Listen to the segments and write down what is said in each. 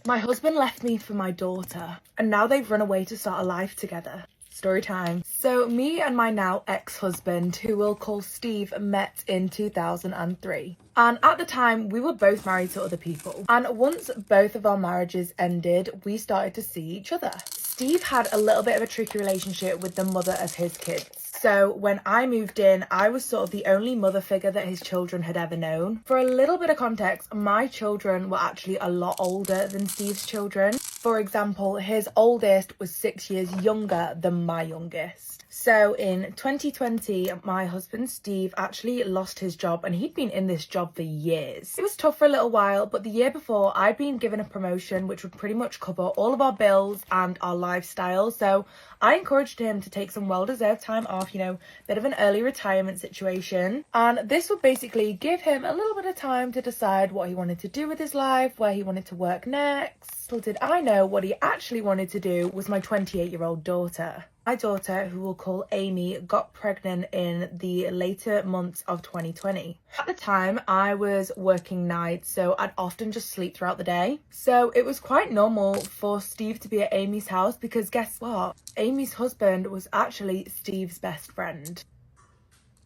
My husband left me for my daughter, and now they've run away to start a life together. Story time. So me and my now ex-husband, who we'll call Steve, met in 2003. And at the time, we were both married to other people. And once both of our marriages ended, we started to see each other. Steve had a little bit of a tricky relationship with the mother of his kids. So when I moved in, I was sort of the only mother figure that his children had ever known. For a little bit of context, my children were actually a lot older than Steve's children. For example, his oldest was 6 years younger than my youngest. So in 2020, my husband Steve actually lost his job, and he'd been in this job for years. It was tough for a little while, but the year before I'd been given a promotion which would pretty much cover all of our bills and our lifestyle. So I encouraged him to take some well-deserved time off, bit of an early retirement situation. And this would basically give him a little bit of time to decide what he wanted to do with his life, where he wanted to work next. Little did I know what he actually wanted to do was my 28-year-old daughter. My daughter, who we'll call Amy, got pregnant in the later months of 2020. At the time, I was working nights, so I'd often just sleep throughout the day. So it was quite normal for Steve to be at Amy's house because guess what? Amy's husband was actually Steve's best friend.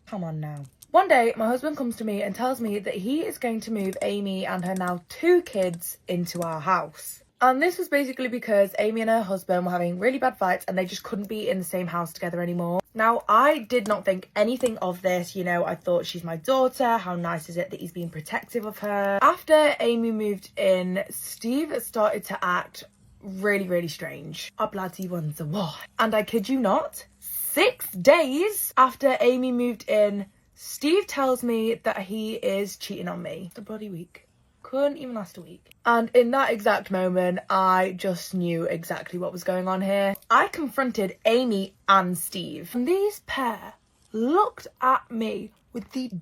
Come on now. One day, my husband comes to me and tells me that he is going to move Amy and her now 2 kids into our house. And this was basically because Amy and her husband were having really bad fights and they just couldn't be in the same house together anymore. Now, I did not think anything of this. I thought she's my daughter. How nice is it that he's being protective of her? After Amy moved in, Steve started to act really, really strange. I bloody wonder why. And I kid you not, 6 days after Amy moved in, Steve tells me that he is cheating on me. The bloody week. Couldn't even last a week. And in that exact moment, I just knew exactly what was going on here. I confronted Amy and Steve, and these pair looked at me with the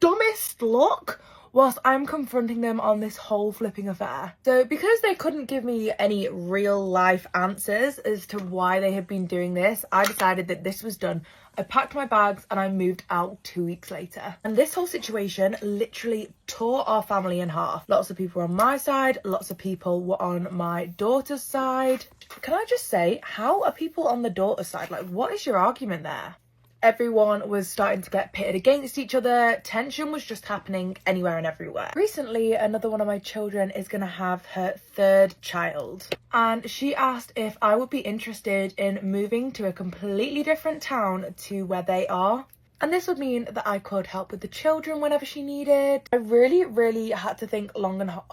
dumbest look whilst I'm confronting them on this whole flipping affair. So because they couldn't give me any real life answers as to why they had been doing this, I decided that this was done. I packed my bags and I moved out 2 weeks later. And this whole situation literally tore our family in half. Lots of people were on my side, lots of people were on my daughter's side. Can I just say, how are people on the daughter's side? Like, what is your argument there? Everyone was starting to get pitted against each other. Tension was just happening anywhere and everywhere. Recently, another one of my children is going to have her 3rd child. And she asked if I would be interested in moving to a completely different town to where they are. And this would mean that I could help with the children whenever she needed. I really had to think long and hard.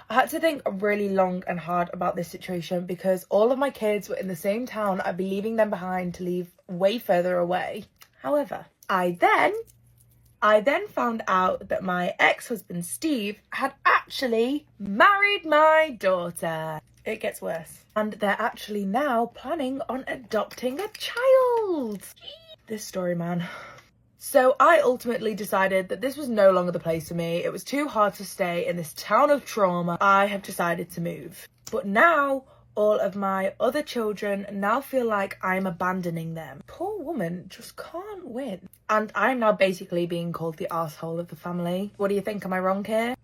I had to think really long and hard about this situation because all of my kids were in the same town. I'd be leaving them behind to leave way further away. However, I then found out that my ex-husband Steve had actually married my daughter. It gets worse. And they're actually now planning on adopting a child. This story, man. So I ultimately decided that this was no longer the place for me. It was too hard to stay in this town of trauma. I have decided to move. But now all of my other children now feel like I'm abandoning them. Poor woman just can't win. And I'm now basically being called the arsehole of the family. What do you think? Am I wrong here?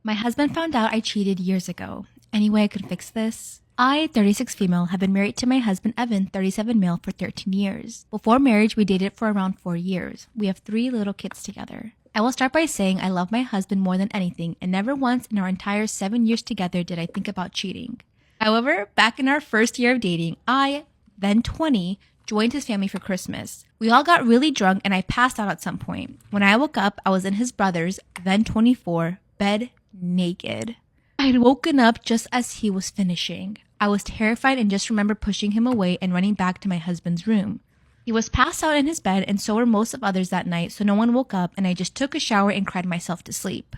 My husband found out I cheated years ago. Any way I could fix this? I, 36 female, have been married to my husband Evan, 37 male, for 13 years. Before marriage, we dated for around 4 years. We have 3 little kids together. I will start by saying I love my husband more than anything, and never once in our entire 7 years together did I think about cheating. However, back in our first year of dating, I, then 20, joined his family for Christmas. We all got really drunk and I passed out at some point. When I woke up, I was in his brother's, then 24, bed naked. I had woken up just as he was finishing. I was terrified and just remember pushing him away and running back to my husband's room. He was passed out in his bed and so were most of others that night, so no one woke up and I just took a shower and cried myself to sleep.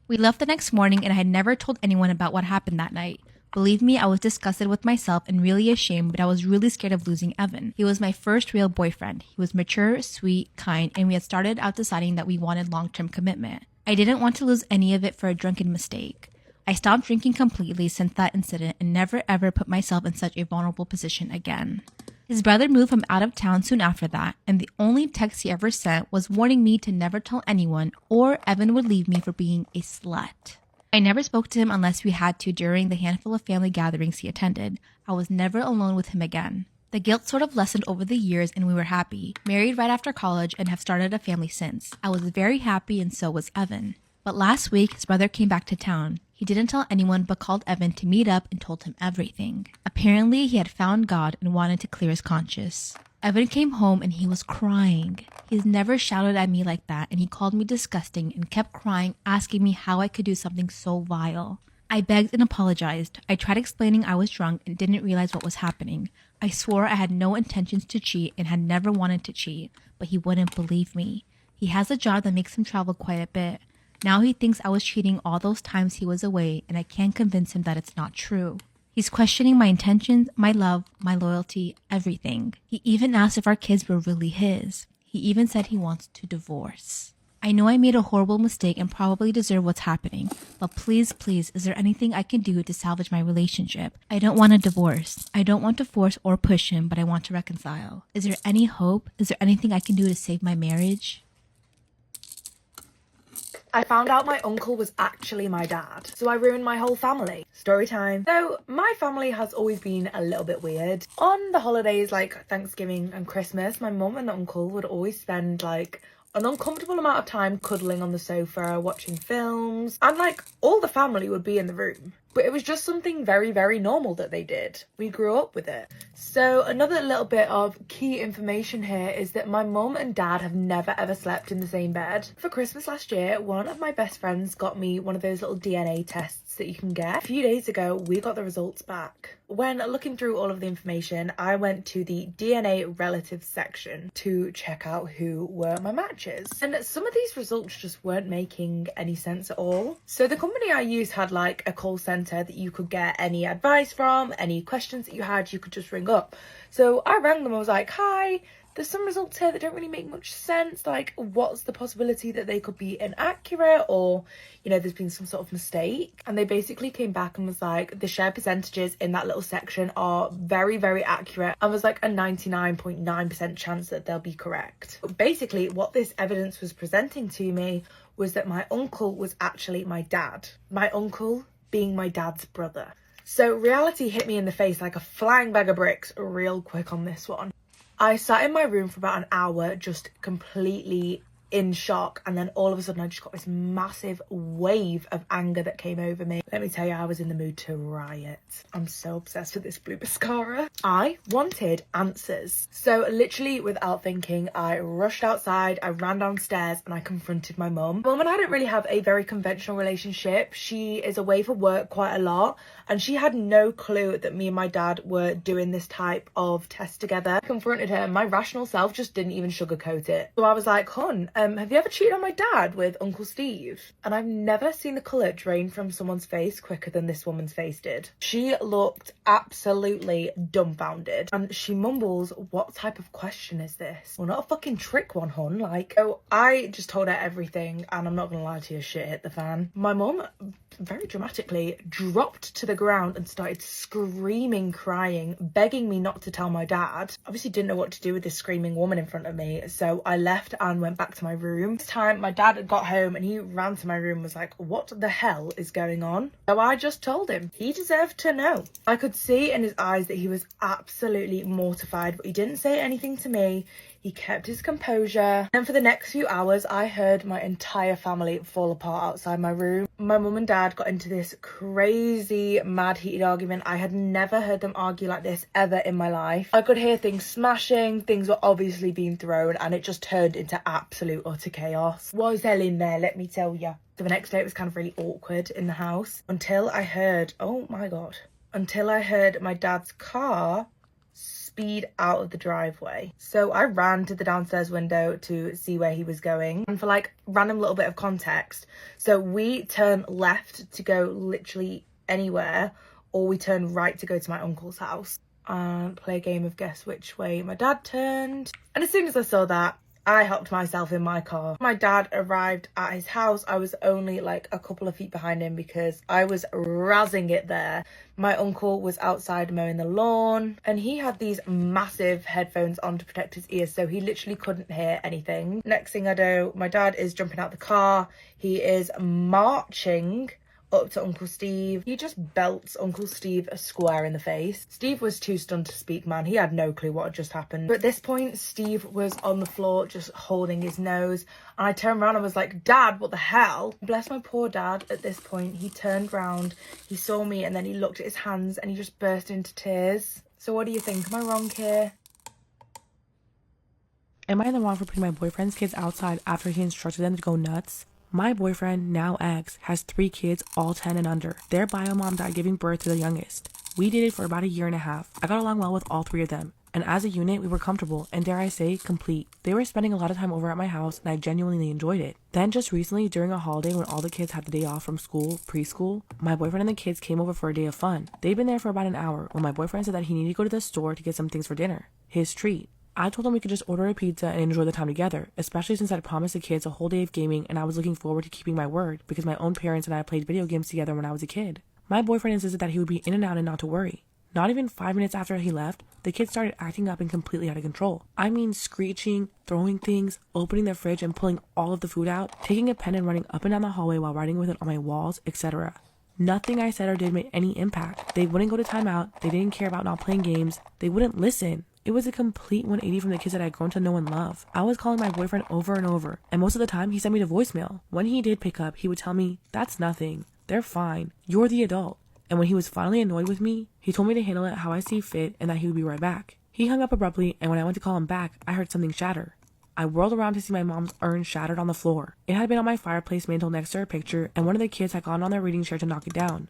We left the next morning and I had never told anyone about what happened that night. Believe me, I was disgusted with myself and really ashamed, but I was really scared of losing Evan. He was my first real boyfriend. He was mature, sweet, kind, and we had started out deciding that we wanted long-term commitment. I didn't want to lose any of it for a drunken mistake. I stopped drinking completely since that incident and never ever put myself in such a vulnerable position again. His brother moved from out of town soon after that, and the only text he ever sent was warning me to never tell anyone or Evan would leave me for being a slut. I never spoke to him unless we had to during the handful of family gatherings he attended. I was never alone with him again. The guilt sort of lessened over the years and we were happy, married right after college and have started a family since. I was very happy and so was Evan. But last week, his brother came back to town. He didn't tell anyone but called Evan to meet up and told him everything. Apparently, he had found God and wanted to clear his conscience. Evan came home and he was crying. He's never shouted at me like that and he called me disgusting and kept crying, asking me how I could do something so vile. I begged and apologized. I tried explaining I was drunk and didn't realize what was happening. I swore I had no intentions to cheat and had never wanted to cheat, but he wouldn't believe me. He has a job that makes him travel quite a bit. Now he thinks I was cheating all those times he was away and I can't convince him that it's not true. He's questioning my intentions, my love, my loyalty, everything. He even asked if our kids were really his. He even said he wants to divorce. I know I made a horrible mistake and probably deserve what's happening, but please, is there anything I can do to salvage my relationship? I don't want a divorce. I don't want to force or push him, but I want to reconcile. Is there any hope? Is there anything I can do to save my marriage? I found out my uncle was actually my dad, so I ruined my whole family. Story time. So my family has always been a little bit weird. On the holidays like Thanksgiving and Christmas, my mum and uncle would always spend like an uncomfortable amount of time cuddling on the sofa, watching films, and like all the family would be in the room. But it was just something very, very normal that they did. We grew up with it. So another little bit of key information here is that my mum and dad have never ever slept in the same bed. For Christmas last year, one of my best friends got me one of those little DNA tests that you can get. A few days ago, we got the results back. When looking through all of the information, I went to the DNA relatives section to check out who were my matches. And some of these results just weren't making any sense at all. So the company I used had like a call center that you could get any advice from, any questions that you had, you could just ring up. So I rang them, I was like, hi, there's some results here that don't really make much sense. Like, what's the possibility that they could be inaccurate or, you know, there's been some sort of mistake? And they basically came back and was like, the share percentages in that little section are very, very accurate. And was like a 99.9% chance that they'll be correct. But basically, what this evidence was presenting to me was that my uncle was actually my dad. My uncle being my dad's brother. So reality hit me in the face like a flying bag of bricks real quick on this one. I sat in my room for about an hour just completely in shock, and then all of a sudden I just got this massive wave of anger that came over me. Let me tell you, I was in the mood to riot. I'm so obsessed with this blue mascara. I wanted answers. So literally without thinking, I rushed outside, I ran downstairs and I confronted my mum. Mum and I don't really have a very conventional relationship. She is away for work quite a lot and she had no clue that me and my dad were doing this type of test together. I confronted her and my rational self just didn't even sugarcoat it. So I was like, hon, have you ever cheated on my dad with Uncle Steve? And I've never seen the colour drain from someone's face quicker than this woman's face did. She looked absolutely dumbfounded and she mumbles, what type of question is this? Well, not a fucking trick one, hun. Like, so I just told her everything and I'm not gonna lie to you, shit hit the fan. My mum very dramatically dropped to the ground and started screaming, crying, begging me not to tell my dad. Obviously didn't know what to do with this screaming woman in front of me, so I left and went back to my room. This time my dad had got home and he ran to my room and was like, what the hell is going on? So I just told him. He deserved to know. I could see in his eyes that he was absolutely mortified, but he didn't say anything to me. He kept his composure. And for the next few hours, I heard my entire family fall apart outside my room. My mum and dad got into this crazy, mad, heated argument. I had never heard them argue like this ever in my life. I could hear things smashing, things were obviously being thrown, and it just turned into absolute utter chaos. Was hell in there, let me tell you. So the next day it was kind of really awkward in the house until I heard, oh my God, until I heard my dad's car speed out of the driveway. So I ran to the downstairs window to see where he was going. And for like random little bit of context, so we turn left to go literally anywhere, or we turn right to go to my uncle's house and play a game of guess which way my dad turned. And as soon as I saw that, I hopped myself in my car. My dad arrived at his house. I was only like a couple of feet behind him because I was razzing it there. My uncle was outside mowing the lawn and he had these massive headphones on to protect his ears, so he literally couldn't hear anything. Next thing I know, my dad is jumping out the car. He is marching up to Uncle Steve. He just belts Uncle Steve a square in the face. Steve was too stunned to speak, man. He had no clue what had just happened. But at this point, Steve was on the floor just holding his nose, and I turned around and was like, Dad, what the hell? Bless my poor dad. At this point, he turned round, he saw me, and then he looked at his hands and he just burst into tears. So what do you think? Am I wrong here? Am I in the wrong for putting my boyfriend's kids outside after he instructed them to go nuts? My boyfriend, now ex, has 3 kids, all 10 and under. Their bio mom died giving birth to the youngest. We dated for about a year and a half. I got along well with all 3 of them. And as a unit, we were comfortable and, dare I say, complete. They were spending a lot of time over at my house and I genuinely enjoyed it. Then just recently, during a holiday when all the kids had the day off from school, preschool, my boyfriend and the kids came over for a day of fun. They'd been there for about an hour when my boyfriend said that he needed to go to the store to get some things for dinner. His treat. I told him we could just order a pizza and enjoy the time together, especially since I'd promised the kids a whole day of gaming and I was looking forward to keeping my word because my own parents and I played video games together when I was a kid. My boyfriend insisted that he would be in and out and not to worry. Not even 5 minutes after he left, the kids started acting up and completely out of control. I mean screeching, throwing things, opening the fridge and pulling all of the food out, taking a pen and running up and down the hallway while writing with it on my walls, etc. Nothing I said or did made any impact. They wouldn't go to timeout, they didn't care about not playing games, they wouldn't listen. It was a complete 180 from the kids that I'd grown to know and love. I was calling my boyfriend over and over, and most of the time he sent me to voicemail. When he did pick up, he would tell me, "That's nothing. They're fine. You're the adult." And when he was finally annoyed with me, he told me to handle it how I see fit and that he would be right back. He hung up abruptly, and when I went to call him back, I heard something shatter. I whirled around to see my mom's urn shattered on the floor. It had been on my fireplace mantle next to her picture, and one of the kids had gotten on their reading chair to knock it down.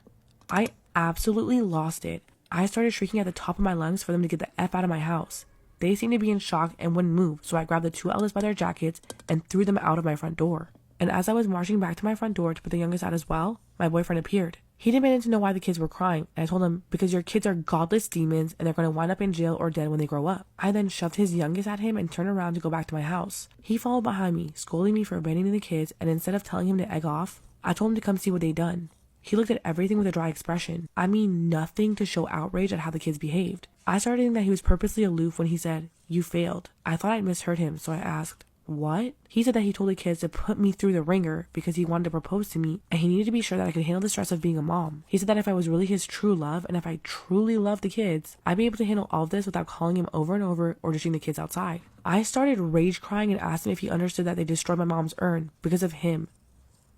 I absolutely lost it. I started shrieking at the top of my lungs for them to get the F out of my house. They seemed to be in shock and wouldn't move, so I grabbed the 2 eldest by their jackets and threw them out of my front door. And as I was marching back to my front door to put the youngest out as well, my boyfriend appeared. He demanded to know why the kids were crying, and I told him, because your kids are godless demons and they're going to wind up in jail or dead when they grow up. I then shoved his youngest at him and turned around to go back to my house. He followed behind me, scolding me for abandoning the kids, and instead of telling him to egg off, I told him to come see what they'd done. He looked at everything with a dry expression. I mean nothing to show outrage at how the kids behaved. I started thinking that he was purposely aloof when he said, "You failed." I thought I'd misheard him, so I asked, "What?" He said that he told the kids to put me through the ringer because he wanted to propose to me and he needed to be sure that I could handle the stress of being a mom. He said that if I was really his true love and if I truly loved the kids, I'd be able to handle all of this without calling him over and over or dishing the kids outside. I started rage crying and asked him if he understood that they destroyed my mom's urn because of him.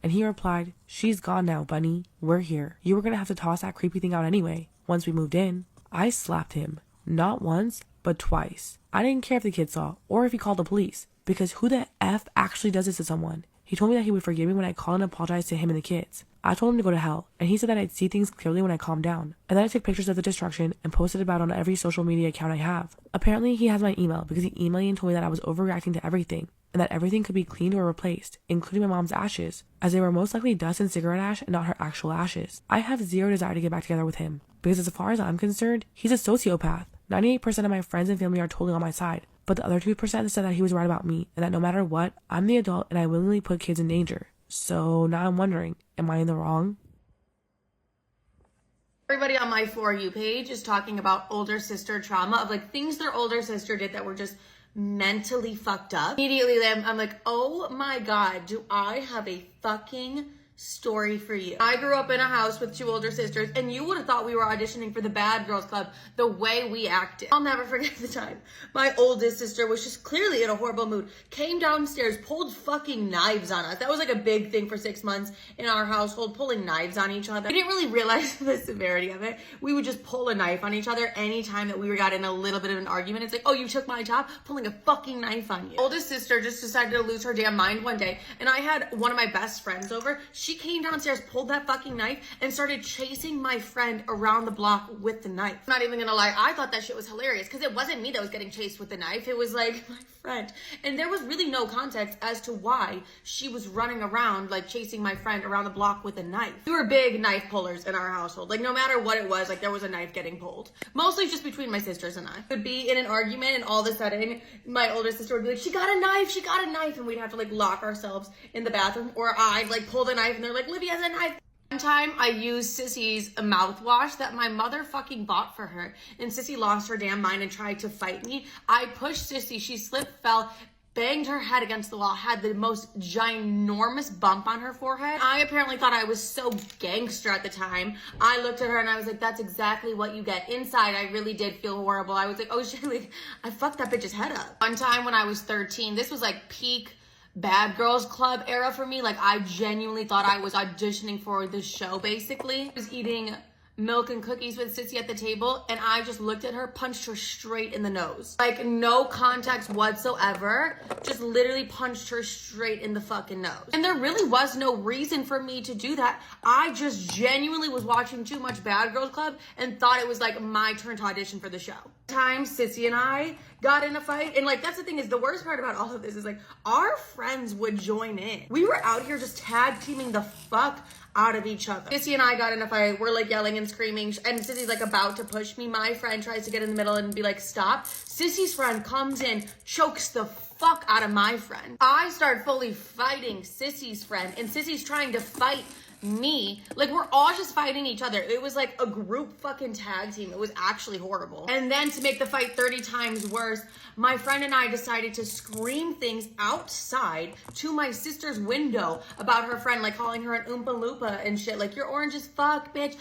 And he replied, "She's gone now, bunny. We're here. You were going to have to toss that creepy thing out anyway." Once we moved in, I slapped him. Not once, but twice. I didn't care if the kids saw or if he called the police, because who the F actually does this to someone? He told me that he would forgive me when I called and apologized to him and the kids. I told him to go to hell, and he said that I'd see things clearly when I calmed down. And then I took pictures of the destruction and posted about it on every social media account I have. Apparently, he has my email because he emailed me and told me that I was overreacting to everything, and that everything could be cleaned or replaced, including my mom's ashes, as they were most likely dust and cigarette ash and not her actual ashes. I have zero desire to get back together with him, because as far as I'm concerned, he's a sociopath. 98% of my friends and family are totally on my side, but the other 2% said that he was right about me, and that no matter what, I'm the adult and I willingly put kids in danger. So now I'm wondering, am I in the wrong? Everybody on my For You page is talking about older sister trauma of like things their older sister did that were just mentally fucked up. Immediately I'm like, oh my God, do I have a fucking story for you. I grew up in a house with 2 older sisters, and you would have thought we were auditioning for the Bad Girls Club the way we acted. I'll never forget the time my oldest sister was just clearly in a horrible mood, came downstairs, pulled fucking knives on us. That was like a big thing for 6 months in our household, pulling knives on each other. We didn't really realize the severity of it. We would just pull a knife on each other anytime that we got in a little bit of an argument. It's like, oh, you took my top, pulling a fucking knife on you. Oldest sister just decided to lose her damn mind one day, and I had one of my best friends over. She came downstairs, pulled that fucking knife, and started chasing my friend around the block with the knife. I'm not even gonna lie, I thought that shit was hilarious because it wasn't me that was getting chased with the knife. It was like my friend. And there was really no context as to why she was running around, like chasing my friend around the block with a knife. We were big knife pullers in our household. Like no matter what it was, like there was a knife getting pulled. Mostly just between my sisters and I. Would be in an argument and all of a sudden my older sister would be like, she got a knife, and we'd have to like lock ourselves in the bathroom, or I'd like pull the knife and they're like, Libby has a knife. One time I used Sissy's mouthwash that my mother fucking bought for her, and Sissy lost her damn mind and tried to fight me. I pushed Sissy, she slipped, fell, banged her head against the wall, had the most ginormous bump on her forehead. I apparently thought I was so gangster at the time. I looked at her and I was like, that's exactly what you get. Inside, I really did feel horrible. I was like, oh shit, like, I fucked that bitch's head up. One time when I was 13, this was like peak Bad Girls Club era for me. Like, I genuinely thought I was auditioning for this show, basically. I was eating milk and cookies with Sissy at the table, and I just looked at her, punched her straight in the nose. Like, no context whatsoever, just literally punched her straight in the fucking nose. And there really was no reason for me to do that. I just genuinely was watching too much Bad Girls Club and thought it was like my turn to audition for the show. Time Sissy and I got in a fight, and like, that's the thing, is the worst part about all of this is like, our friends would join in. We were out here just tag teaming the fuck out of each other. Sissy and I got in a fight. We're like yelling and screaming, and Sissy's like about to push me. My friend tries to get in the middle and be like, stop. Sissy's friend comes in, chokes the fuck out of my friend. I start fully fighting Sissy's friend, and Sissy's trying to fight me. Like, we're all just fighting each other. It was like a group fucking tag team. It was actually horrible. And then to make the fight 30 times worse, my friend and I decided to scream things outside to my sister's window about her friend, like calling her an Oompa Loompa and shit. Like, you're orange as fuck, bitch.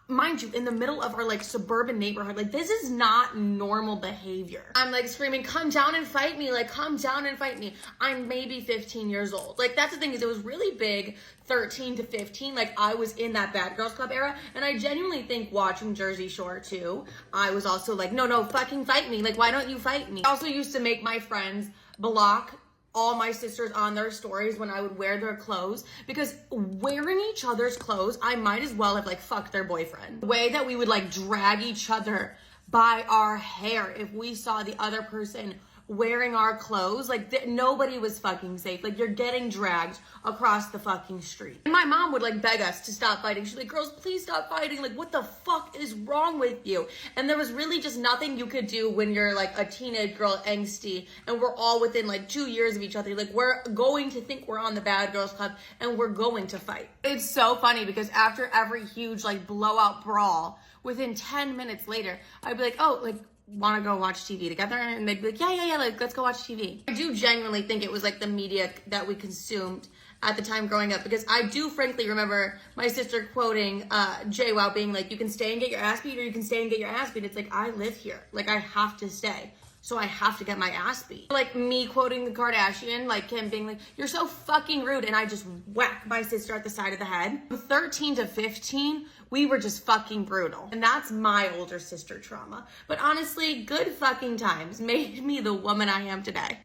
Mind you, in the middle of our like suburban neighborhood, like, this is not normal behavior. I'm like screaming, come down and fight me, like, come down and fight me. I'm maybe 15 years old. Like, that's the thing, is it was really big, 13 to 15. Like, I was in that Bad Girls Club era, and I genuinely think watching Jersey Shore too, I was also like, no, fucking fight me. Like, why don't you fight me? I also used to make my friends block all my sisters on their stories when I would wear their clothes, because wearing each other's clothes, I might as well have like fucked their boyfriend. The way that we would like drag each other by our hair if we saw the other person wearing our clothes, like nobody was fucking safe. Like, you're getting dragged across the fucking street. And my mom would like beg us to stop fighting. She's like, girls, please stop fighting. Like, what the fuck is wrong with you? And there was really just nothing you could do when you're like a teenage girl, angsty, and we're all within like 2 years of each other. Like, we're going to think we're on the Bad Girls Club and we're going to fight. It's so funny because after every huge like blowout brawl, within 10 minutes later, I'd be like, oh, like, want to go watch TV together? And they'd be like, yeah, like, let's go watch TV. I do genuinely think it was like the media that we consumed at the time growing up, because I do frankly remember my sister quoting JWoww being like, you can stay and get your ass beat, or you can stay and get your ass beat. It's like, I live here, like, I have to stay, so I have to get my ass beat. Like, me quoting the Kardashian, like him being like, you're so fucking rude, and I just whack my sister at the side of the head. From 13 to 15, we were just fucking brutal. And that's my older sister trauma. But honestly, good fucking times made me the woman I am today.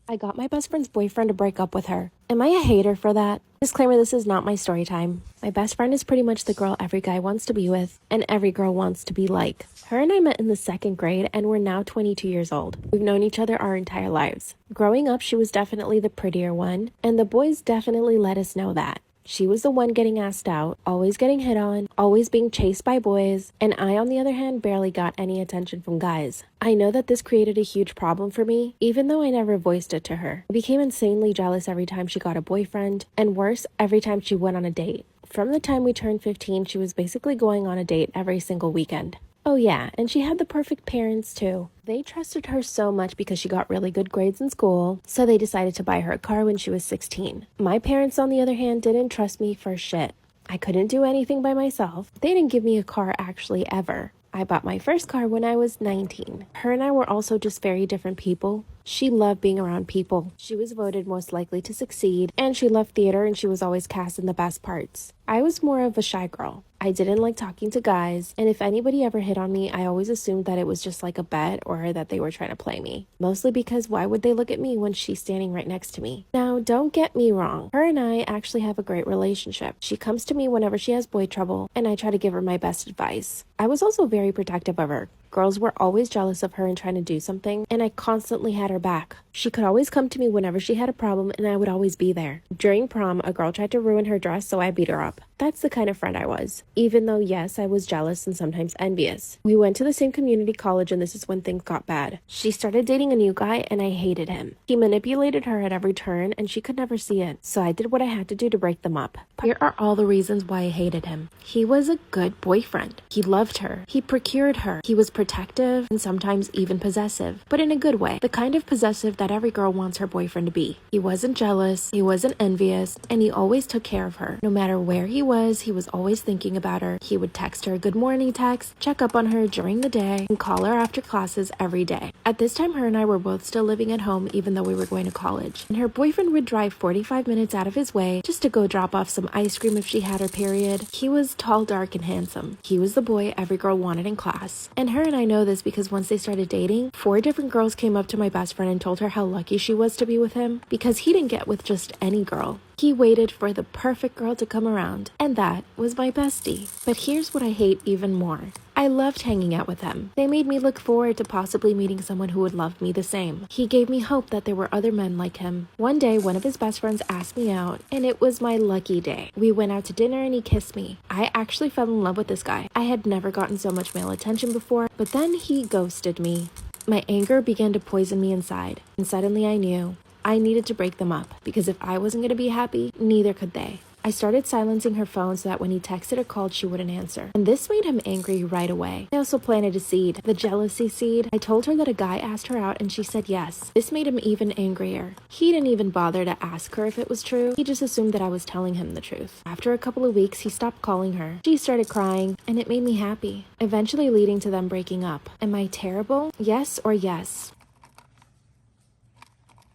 I got my best friend's boyfriend to break up with her. Am I a hater for that? Disclaimer, this is not my story time. My best friend is pretty much the girl every guy wants to be with, and every girl wants to be like. Her and I met in the 2nd grade, and we're now 22 years old. We've known each other our entire lives. Growing up, she was definitely the prettier one, and the boys definitely let us know that. She was the one getting asked out, always getting hit on, always being chased by boys, and I, on the other hand, barely got any attention from guys. I know that this created a huge problem for me, even though I never voiced it to her. I became insanely jealous every time she got a boyfriend, and worse, every time she went on a date. From the time we turned 15, she was basically going on a date every single weekend. Oh yeah, and she had the perfect parents too. They trusted her so much because she got really good grades in school, so they decided to buy her a car when she was 16. My parents, on the other hand, didn't trust me for shit. I couldn't do anything by myself. They didn't give me a car actually ever. I bought my first car when I was 19. Her and I were also just very different people. She loved being around people. She was voted most likely to succeed, and she loved theater, and she was always cast in the best parts. I was more of a shy girl. I didn't like talking to guys, and if anybody ever hit on me, I always assumed that it was just like a bet or that they were trying to play me. Mostly because why would they look at me when she's standing right next to me? Now, don't get me wrong. Her and I actually have a great relationship. She comes to me whenever she has boy trouble, and I try to give her my best advice. I was also very protective of her. Girls were always jealous of her and trying to do something, and I constantly had her back. She could always come to me whenever she had a problem, and I would always be there. During prom, a girl tried to ruin her dress, so I beat her up. That's the kind of friend I was. Even though, yes, I was jealous and sometimes envious. We went to the same community college, and this is when things got bad. She started dating a new guy, and I hated him. He manipulated her at every turn, and she could never see it. So I did what I had to do to break them up. Here are all the reasons why I hated him. He was a good boyfriend. He loved her. He procured her. He was protective and sometimes even possessive, but in a good way. The kind of possessive that every girl wants her boyfriend to be. He wasn't jealous. He wasn't envious, and he always took care of her. No matter where he was always thinking about her. He would text her good morning text, check up on her during the day, and call her after classes every day. At this time, her and I were both still living at home even though we were going to college. And her boyfriend would drive 45 minutes out of his way just to go drop off some ice cream if she had her period. He was tall, dark, and handsome. He was the boy every girl wanted in class. And her and I know this because once they started dating, 4 different girls came up to my best friend and told her how lucky she was to be with him because he didn't get with just any girl. He waited for the perfect girl to come around, and that was my bestie. But here's what I hate even more. I loved hanging out with them. They made me look forward to possibly meeting someone who would love me the same. He gave me hope that there were other men like him. One day, one of his best friends asked me out, and it was my lucky day. We went out to dinner and he kissed me. I actually fell in love with this guy. I had never gotten so much male attention before, but then he ghosted me. My anger began to poison me inside, and suddenly I knew I needed to break them up, because if I wasn't going to be happy, neither could they. I started silencing her phone so that when he texted or called, she wouldn't answer. And this made him angry right away. I also planted a seed, the jealousy seed. I told her that a guy asked her out and she said yes. This made him even angrier. He didn't even bother to ask her if it was true. He just assumed that I was telling him the truth. After a couple of weeks, he stopped calling her. She started crying, and it made me happy, eventually leading to them breaking up. Am I terrible? Yes or yes?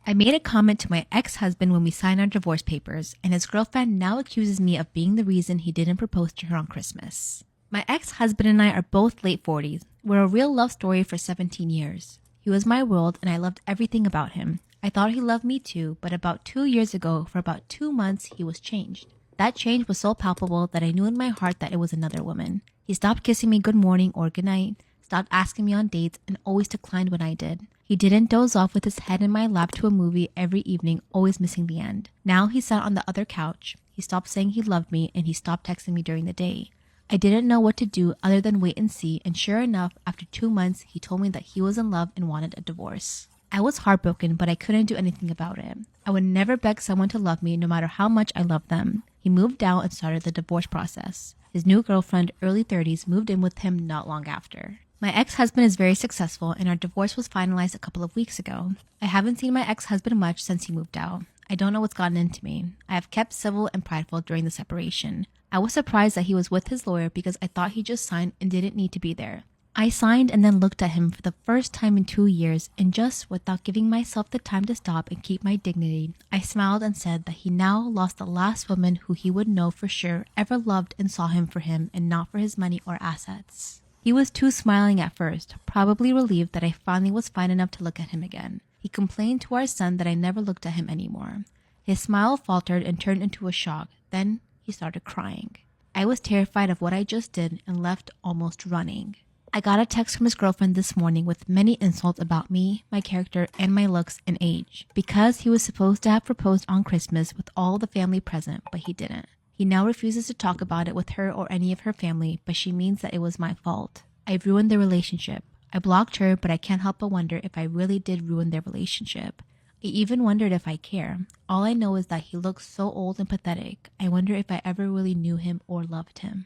I made a comment to my ex-husband when we signed our divorce papers, and his girlfriend now accuses me of being the reason he didn't propose to her on Christmas. My ex-husband and I are both late 40s. We're a real love story for 17 years. He was my world, and I loved everything about him. I thought he loved me too, but about 2 years ago, for about 2 months, he was changed. That change was so palpable that I knew in my heart that it was another woman. He stopped kissing me good morning or good night, stopped asking me on dates, and always declined when I did. He didn't doze off with his head in my lap to a movie every evening, always missing the end. Now he sat on the other couch. He stopped saying he loved me, and he stopped texting me during the day. I didn't know what to do other than wait and see, and sure enough, after 2 months, he told me that he was in love and wanted a divorce. I was heartbroken, but I couldn't do anything about it. I would never beg someone to love me, no matter how much I loved them. He moved out and started the divorce process. His new girlfriend, early 30s, moved in with him not long after. My ex-husband is very successful, and our divorce was finalized a couple of weeks ago. I haven't seen my ex-husband much since he moved out. I don't know what's gotten into me. I have kept civil and prideful during the separation. I was surprised that he was with his lawyer because I thought he just signed and didn't need to be there. I signed and then looked at him for the first time in 2 years, and just without giving myself the time to stop and keep my dignity, I smiled and said that he now lost the last woman who he would know for sure ever loved and saw him for him and not for his money or assets. He was too smiling at first, probably relieved that I finally was fine enough to look at him again. He complained to our son that I never looked at him anymore. His smile faltered and turned into a shock. Then he started crying. I was terrified of what I just did and left almost running. I got a text from his girlfriend this morning with many insults about me, my character, and my looks and age, because he was supposed to have proposed on Christmas with all the family present, but he didn't. He now refuses to talk about it with her or any of her family, but she means that it was my fault. I've ruined the relationship. I blocked her, but I can't help but wonder if I really did ruin their relationship. I even wondered if I care. All I know is that he looks so old and pathetic. I wonder if I ever really knew him or loved him.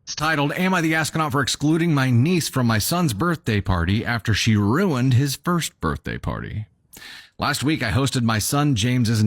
It's titled, Am I the Astronaut for Excluding My Niece from My Son's Birthday Party After She Ruined His First Birthday Party? Last week, I hosted my son James's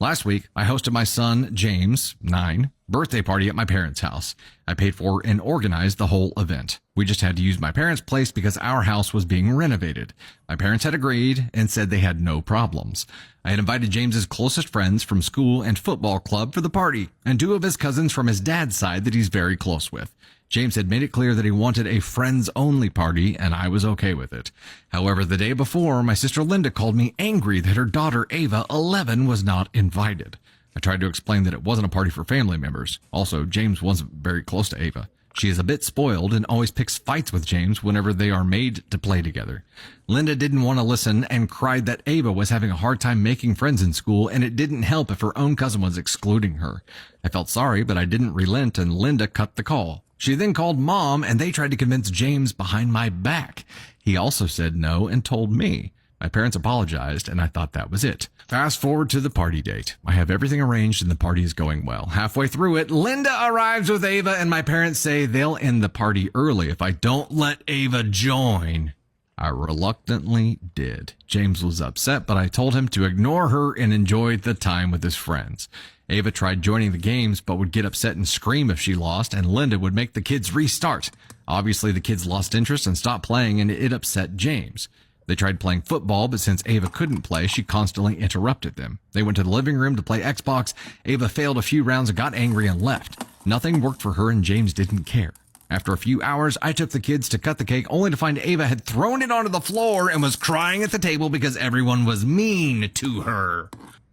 Last week, I hosted my son, James, 9, birthday party at my parents' house. I paid for and organized the whole event. We just had to use my parents' place because our house was being renovated. My parents had agreed and said they had no problems. I had invited James's closest friends from school and football club for the party, and 2 of his cousins from his dad's side that he's very close with. James had made it clear that he wanted a friends-only party, and I was okay with it. However, the day before, my sister Linda called me angry that her daughter Ava, 11, was not invited. I tried to explain that it wasn't a party for family members. Also, James wasn't very close to Ava. She is a bit spoiled and always picks fights with James whenever they are made to play together. Linda didn't want to listen and cried that Ava was having a hard time making friends in school and it didn't help if her own cousin was excluding her. I felt sorry, but I didn't relent and Linda cut the call. She then called Mom and they tried to convince James behind my back. He also said no and told me. My parents apologized and I thought that was it. Fast forward to the party date. I have everything arranged and the party is going well. Halfway through it, Linda arrives with Ava and my parents say they'll end the party early if I don't let Ava join. I reluctantly did. James was upset, but I told him to ignore her and enjoy the time with his friends. Ava tried joining the games, but would get upset and scream if she lost, and Linda would make the kids restart. Obviously, the kids lost interest and stopped playing, and it upset James. They tried playing football, but since Ava couldn't play, she constantly interrupted them. They went to the living room to play Xbox. Ava failed a few rounds and got angry and left. Nothing worked for her, and James didn't care. After a few hours, I took the kids to cut the cake, only to find Ava had thrown it onto the floor and was crying at the table because everyone was mean to her.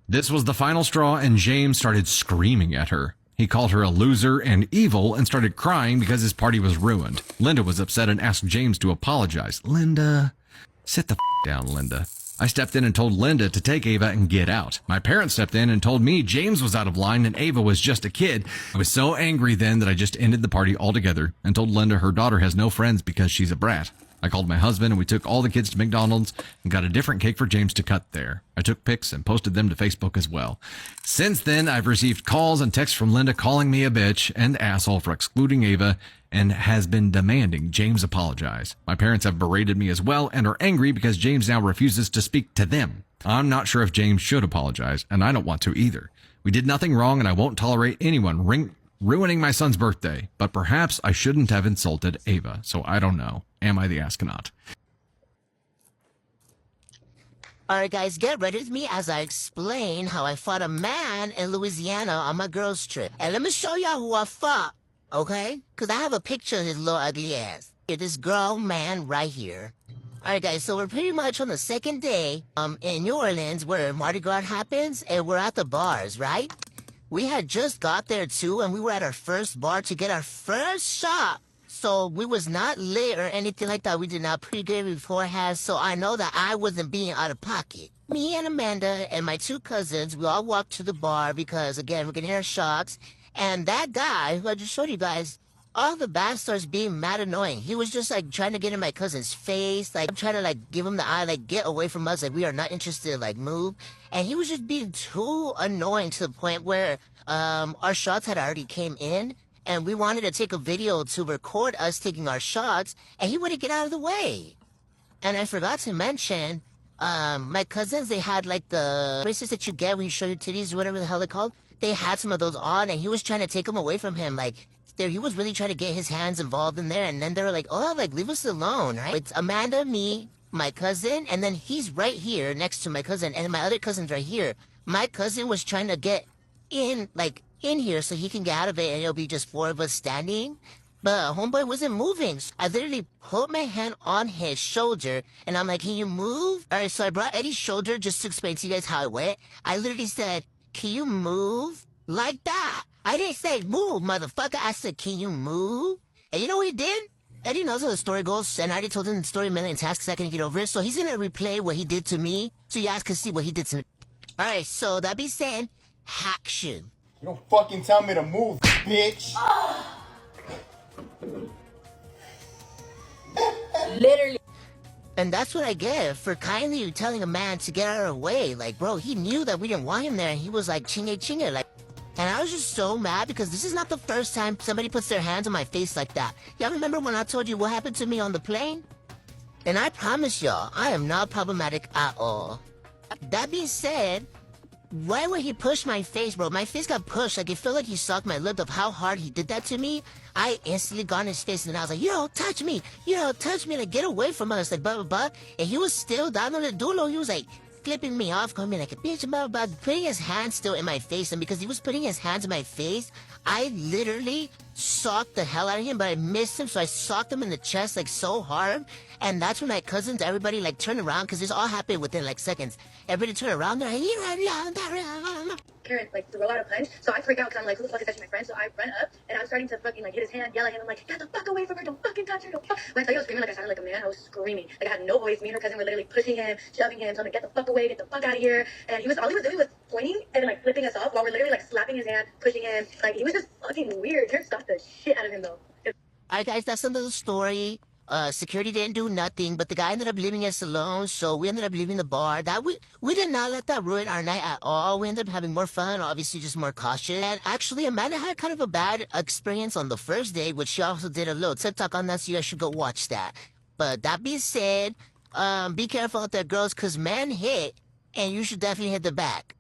This was the final straw, and James started screaming at her. He called her a loser and evil and started crying because his party was ruined. Linda was upset and asked James to apologize. Linda, sit the down, Linda. I stepped in and told Linda to take Ava and get out. My parents stepped in and told me James was out of line and Ava was just a kid. I was so angry then that I just ended the party altogether and told Linda her daughter has no friends because she's a brat. I called my husband and we took all the kids to McDonald's and got a different cake for James to cut there. I took pics and posted them to Facebook as well. Since then, I've received calls and texts from Linda calling me a bitch and asshole for excluding Ava and has been demanding James apologize. My parents have berated me as well and are angry because James now refuses to speak to them. I'm not sure if James should apologize, and I don't want to either. We did nothing wrong and I won't tolerate anyone ruining my son's birthday, but perhaps I shouldn't have insulted Ava, so I don't know. Am I the astronaut? Alright guys, get ready with me as I explain how I fought a man in Louisiana on my girls trip. And let me show y'all who I fought, okay? Cause I have a picture of his little ugly ass. Here, this grown man right here. Alright guys, so we're pretty much on the second day in New Orleans where Mardi Gras happens and we're at the bars, right? We had just got there too and we were at our first bar to get our first shot. So we was not lit or anything like that. We did not pregame beforehand, so I know that I wasn't being out of pocket. Me and Amanda and my two cousins, we all walked to the bar because, again, we're getting our shots. And that guy, who I just showed you guys, all the bad starts being mad annoying. He was just, like, trying to get in my cousin's face. Like, I'm trying to, like, give him the eye, like, get away from us. Like, we are not interested, like, move. And he was just being too annoying to the point where our shots had already came in. And we wanted to take a video to record us taking our shots, and he wouldn't get out of the way. And I forgot to mention, my cousins, they had like the bracelets that you get when you show your titties or whatever the hell they're called. They had some of those on, and he was trying to take them away from him. Like, he was really trying to get his hands involved in there, and then they were like, oh, like, leave us alone, right? It's Amanda, me, my cousin, and then he's right here next to my cousin, and my other cousin's right here. My cousin was trying to get in, like, in here so he can get out of it and it'll be just four of us standing. But homeboy wasn't moving. So I literally put my hand on his shoulder and I'm like, can you move? All right, so I brought Eddie's shoulder just to explain to you guys how it went. I literally said, can you move? Like that. I didn't say move, motherfucker. I said, can you move? And you know what he did? Eddie knows how the story goes, and I already told him the story a million times because I couldn't get over it. So he's going to replay what he did to me so you guys can see what he did to me. All right, so that being said, action. You don't fucking tell me to move, bitch. Literally. And that's what I get for kindly telling a man to get out of our way. Like, bro, he knew that we didn't want him there, and he was like, chinga, like. And I was just so mad because this is not the first time somebody puts their hands on my face like that. Y'all remember when I told you what happened to me on the plane? And I promise y'all, I am not problematic at all. That being said, right when he pushed my face, bro, my face got pushed. Like, it felt like he sucked my lip of how hard he did that to me. I instantly got in his face, and I was like, you don't touch me. You don't touch me. Like, get away from us. Like, blah, blah, blah. And he was still down on the dulo. He was, like, flipping me off, calling me like a bitch, blah, blah, blah, putting his hands still in my face. And because he was putting his hands in my face, I literally socked the hell out of him, but I missed him, so I socked him in the chest, like, so hard. And that's when my cousins, everybody, like, turned around, because this all happened within, like, seconds. Everybody turned around, they're like, Karen like throw out a punch. So I freak out because I'm like, who the fuck is touching my friend? So I run up and I'm starting to fucking like hit his hand, yell at him. I'm like, get the fuck away from her! Don't fucking touch her! Don't fuck. When I tell you I was screaming like I sounded like a man, I was screaming. Like I had no voice. Me and her cousin were literally pushing him, shoving him, telling him get the fuck away, get the fuck out of here. And all he was doing was pointing and like flipping us off while we're literally like slapping his hand, pushing him. Like he was just fucking weird. Karen stopped the shit out of him though. Alright guys, that's another story. Security didn't do nothing, but the guy ended up leaving us alone, so we ended up leaving the bar. We did not let that ruin our night at all. We ended up having more fun, obviously just more cautious. And actually, Amanda had kind of a bad experience on the first day, which she also did a little TikTok on that, so you guys should go watch that. But that being said, be careful out there, girls, because men hit, and you should definitely hit the back.